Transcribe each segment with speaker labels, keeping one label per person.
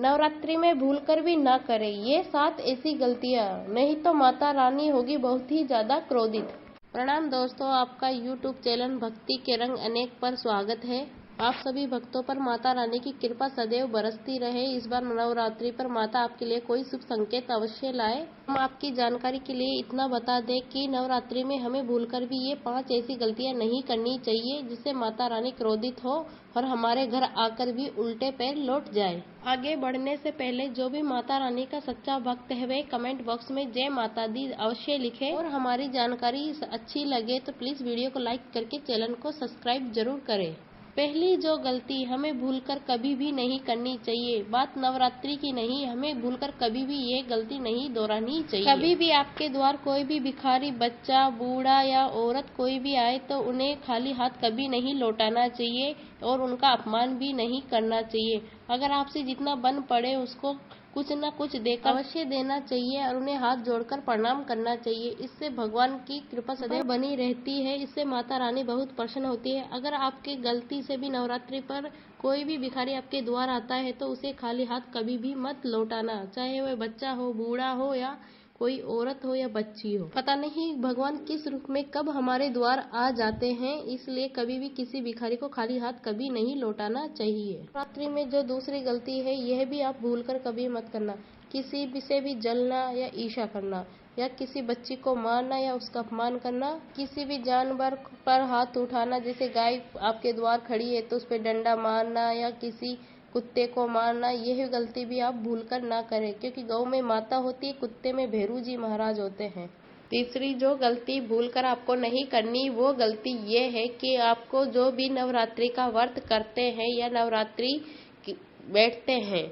Speaker 1: नवरात्रि में भूलकर भी ना करें ये 7 ऐसी गलतियां, नहीं तो माता रानी होगी बहुत ही ज्यादा क्रोधित। प्रणाम दोस्तों, आपका YouTube चैनल भक्ति के रंग अनेक पर स्वागत है। आप सभी भक्तों पर माता रानी की कृपा सदैव बरसती रहे। इस बार नवरात्रि पर माता आपके लिए कोई शुभ संकेत अवश्य लाए। हम आपकी जानकारी के लिए इतना बता दें कि नवरात्रि में हमें भूलकर भी ये 5 ऐसी गलतियां नहीं करनी चाहिए जिससे माता रानी क्रोधित हो और हमारे घर आकर भी उल्टे पैर लौट जाए। आगे बढ़ने से पहले जो भी माता रानी का सच्चा भक्त है वे कमेंट बॉक्स में जय माता दी अवश्य लिखे और हमारी जानकारी अच्छी लगे तो प्लीज वीडियो को लाइक करके चैनल को सब्सक्राइब जरूर करें। पहली जो गलती हमें भूलकर कभी भी नहीं करनी चाहिए, बात नवरात्रि की नहीं, हमें भूलकर कभी भी ये गलती नहीं दोहरानी चाहिए। कभी भी आपके द्वार कोई भी भिखारी, बच्चा, बूढ़ा या औरत कोई भी आए तो उन्हें खाली हाथ कभी नहीं लौटाना चाहिए और उनका अपमान भी नहीं करना चाहिए। अगर आपसे जितना बन पड़े उसको कुछ न कुछ देकर अवश्य देना चाहिए और उन्हें हाथ जोड़कर प्रणाम करना चाहिए। इससे भगवान की कृपा सदैव बनी रहती है, इससे माता रानी बहुत प्रसन्न होती है। अगर आपके गलती से भी नवरात्रि पर कोई भी भिखारी आपके द्वार आता है तो उसे खाली हाथ कभी भी मत लौटाना, चाहे वह बच्चा हो, बूढ़ा हो या कोई औरत हो या बच्ची हो। पता नहीं भगवान किस रूप में कब हमारे द्वार आ जाते हैं, इसलिए कभी भी किसी भिखारी को खाली हाथ कभी नहीं लौटाना चाहिए। नवरात्रि में जो दूसरी गलती है यह भी आप भूलकर कभी मत करना, किसी भी से भी जलना या ईर्ष्या करना या किसी बच्ची को मारना या उसका अपमान करना, किसी भी जानवर पर हाथ उठाना, जैसे गाय आपके द्वार खड़ी है तो उस पर डंडा मारना या किसी कुत्ते को मारना, यह गलती भी आप भूलकर ना करें क्योंकि गौ में माता होती है, कुत्ते में भैरू जी महाराज होते हैं। तीसरी जो गलती भूलकर आपको नहीं करनी वो गलती ये है कि आपको जो भी नवरात्रि का व्रत करते हैं या नवरात्रि बैठते हैं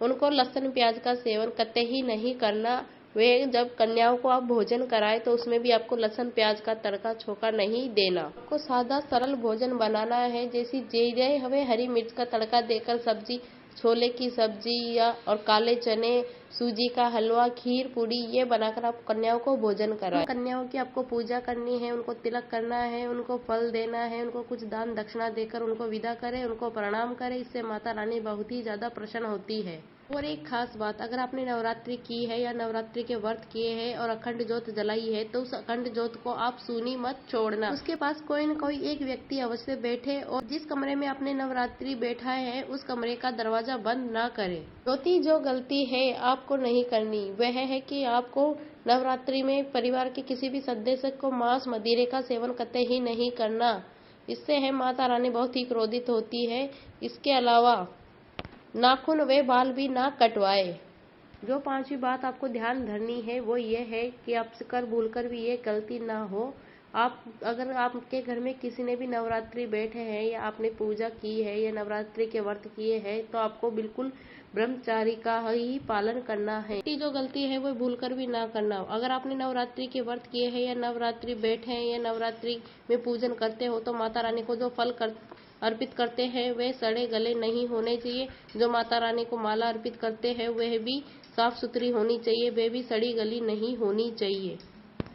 Speaker 1: उनको लहसुन प्याज का सेवन कतई नहीं करना। वे जब कन्याओं को आप भोजन कराए तो उसमें भी आपको लहसुन प्याज का तड़का छोका नहीं देना। आपको सादा सरल भोजन बनाना है, जैसी जीरे हमें हरी मिर्च का तड़का देकर सब्जी, छोले की सब्जी या और काले चने, सूजी का हलवा, खीर, पूड़ी ये बनाकर आप कन्याओं को भोजन कराएं। कन्याओं की आपको पूजा करनी है, उनको तिलक करना है, उनको फल देना है, उनको कुछ दान दक्षिणा देकर उनको विदा करें, उनको प्रणाम करें। इससे माता रानी बहुत ही ज्यादा प्रसन्न होती है। और एक खास बात, अगर आपने नवरात्रि की है या नवरात्रि के व्रत किए हैं और अखंड ज्योत जलाई है तो उस अखंड ज्योत को आप सूनी मत छोड़ना। उसके पास कोई न कोई एक व्यक्ति अवश्य बैठे और जिस कमरे में आपने नवरात्रि बैठा है उस कमरे का दरवाजा बंद ना करे। चौथी जो गलती है आपको नहीं करनी वह है कि आपको नवरात्रि में परिवार के किसी भी सदस्य को मांस मदिरे का सेवन कतई ही नहीं करना, इससे है माता रानी बहुत ही क्रोधित होती है। इसके अलावा नाखून व बाल भी ना कटवाए। जो 5वीं बात आपको ध्यान धरनी है वो ये है कि आपसे कर भूलकर भी ये गलती ना हो। अगर आपके घर में किसी ने भी नवरात्रि बैठे हैं या आपने पूजा की है या नवरात्रि के व्रत किए हैं तो आपको बिल्कुल ब्रह्मचारी का ही पालन करना है। जो गलती है वो भूलकर भी ना करना। अगर आपने नवरात्रि के व्रत किए हैं या नवरात्रि बैठे हैं या नवरात्रि में पूजन करते हो तो माता रानी को जो फल अर्पित करते हैं वे सड़े गले नहीं होने चाहिए। जो माता रानी को माला अर्पित करते हैं वह भी साफ सुथरी होनी चाहिए, वह भी सड़ी गली नहीं होनी चाहिए।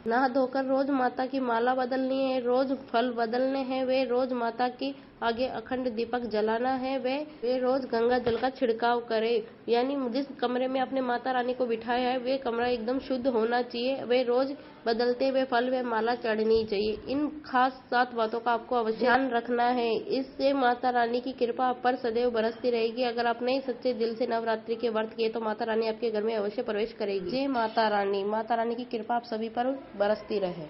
Speaker 1: नहा धोकर रोज माता की माला बदलनी है, रोज फल बदलने हैं, वे रोज माता की आगे अखंड दीपक जलाना है, वे रोज गंगा जल का छिड़काव करे। यानी जिस कमरे में आपने माता रानी को बिठाया है वे कमरा एकदम शुद्ध होना चाहिए, वे रोज बदलते हुए फल व माला चढ़नी चाहिए। इन खास 7 बातों का आपको अवश्य ध्यान रखना है, इससे माता रानी की कृपा आप पर सदैव बरसती रहेगी। अगर आपने सच्चे दिल से नवरात्रि के व्रत किए तो माता रानी आपके घर में अवश्य प्रवेश करेगी। जय माता रानी। माता रानी की कृपा आप सभी पर बरसती रहे।